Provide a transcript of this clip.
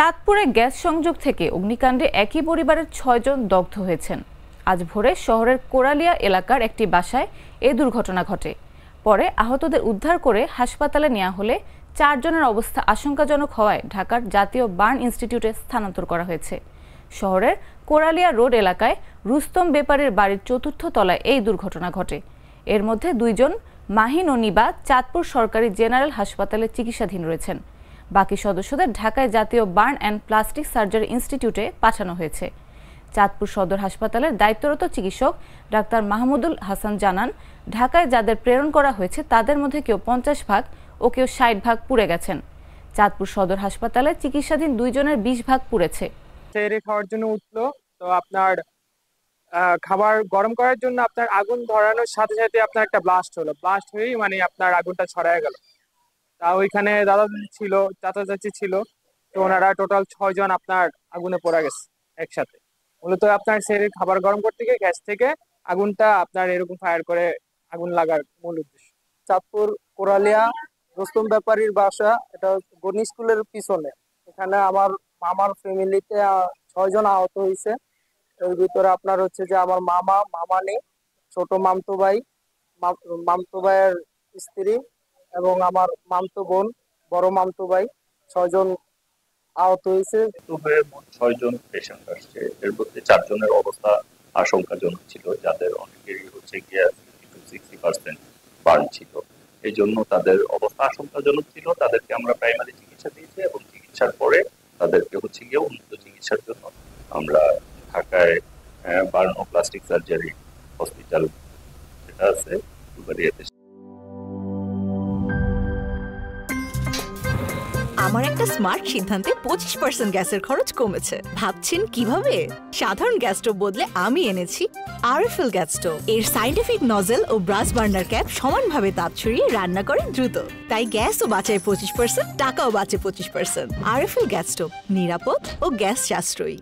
চাঁদপুরে গ্যাস সংযোগ থেকে অগ্নিকাণ্ডে একই পরিবারের ৬ জন দগ্ধ হয়েছেন। আজ ভোরে শহরের কোরালিয়া এলাকার একটি বাসায় এই দুর্ঘটনা ঘটে। পরে আহতদের উদ্ধার করে হাসপাতালে নেওয়া হলে ৪ জনের অবস্থা আশঙ্কাজনক হওয়ায় ঢাকার জাতীয় বার্ন ইনস্টিটিউটে স্থানান্তর করা হয়েছে। শহরের কোরালিয়া রোড এলাকায় রুস্তম বেপারীর বাড়ির ৪র্থ তলায় এই দুর্ঘটনা ঘটে। এর মধ্যে ২ জন মাহিন ও নিবা চাঁদপুর সরকারি জেনারেল হাসপাতালে চিকিৎসাধীন রয়েছেন। বাকি সদস্যদের ঢাকায় জাতীয় বার্ন অ্যান্ড প্লাস্টিক সার্জারি ইনস্টিটিউটে পাঠানো হয়েছে। চাঁদপুর সদর হাসপাতালের দায়িত্বরত চিকিৎসক ডাক্তার মাহমুদুল হাসান জানান, ঢাকায় যাদের প্রেরণ করা হয়েছে তাদের মধ্যে কেউ ৫০ ভাগ ও কেউ ৬০ ভাগ পুড়ে গেছেন। চাঁদপুর সদর হাসপাতালে চিকিৎসাধীন ২ জনের ২০ ভাগ পুড়েছে। সেরে খাওয়ার জন্য উঠলো, তো আপনার খাবার গরম করার জন্য আপনার আগুন ধরানোর সাথে সাথে আপনার একটা ব্লাস্ট হলো। ব্লাস্ট হয়েই মানে আপনার আগুনটা ছড়ায় গেল। তা ওইখানে দাদা ছিল, চাচা চাচি ছিল, তো ওনারা টোটাল ৬ জন আপনার আগুনে পড়ে গেছে একসাথে। মূলত আপনার সেরে খাবার গরম করতে গিয়ে গ্যাস থেকে আগুনটা আপনার এরকম ফায়ার করে আগুন লাগার মূল উদ্দেশ্য। চাঁদপুর কোরালিয়া রুস্তম ব্যাপারীর বাসা, এটা গণি স্কুলের পিছনে। এখানে আমার মামার ফ্যামিলিতে ৬ জন আহত হয়েছে। এর ভিতরে আপনার হচ্ছে যে আমার মামানি, ছোট মামতো ভাই, মামতো ভাইয়ের স্ত্রী এবং আমার মামতো বোন, বড় মামতো ভাই, ৬ জন আহত হয়েছে। ৬ জন পেশেন্ট আসছে। এর মধ্যে ৪ জনের অবস্থা আশঙ্কাজনক ছিল, যাদের অনেকেরই হচ্ছে গিয়ে 60% বার্ন ছিল। এই জন্য তাদের অবস্থা আশঙ্কাজনক ছিল। তাদেরকে আমরা প্রাইমারি চিকিৎসা দিয়েছি এবং চিকিৎসার পরে তাদেরকে হচ্ছে গিয়ে উন্নত চিকিৎসার জন্য আমরা ঢাকায় বার্ন ও প্লাস্টিক সার্জারি হসপিটাল যেটা আছে আমার একটা স্মার্ট সিদ্ধান্তে 25% গ্যাসের খরচ কমেছে। ভাবছেন কিভাবে? সাধারণ গ্যাস স্টোভ বদলে আমি এনেছি আরএফএল গ্যাস স্টোভ। এর সাইন্টিফিক নজল ও ব্রাস বার্নার ক্যাপ সমানভাবে তাপ ছড়িয়ে রান্না করে দ্রুত। তাই গ্যাসও বাঁচায় 25%, টাকাও বাঁচে 25%। আরএফএল গ্যাস স্টোভ নিরাপদ ও গ্যাস সাশ্রয়ী।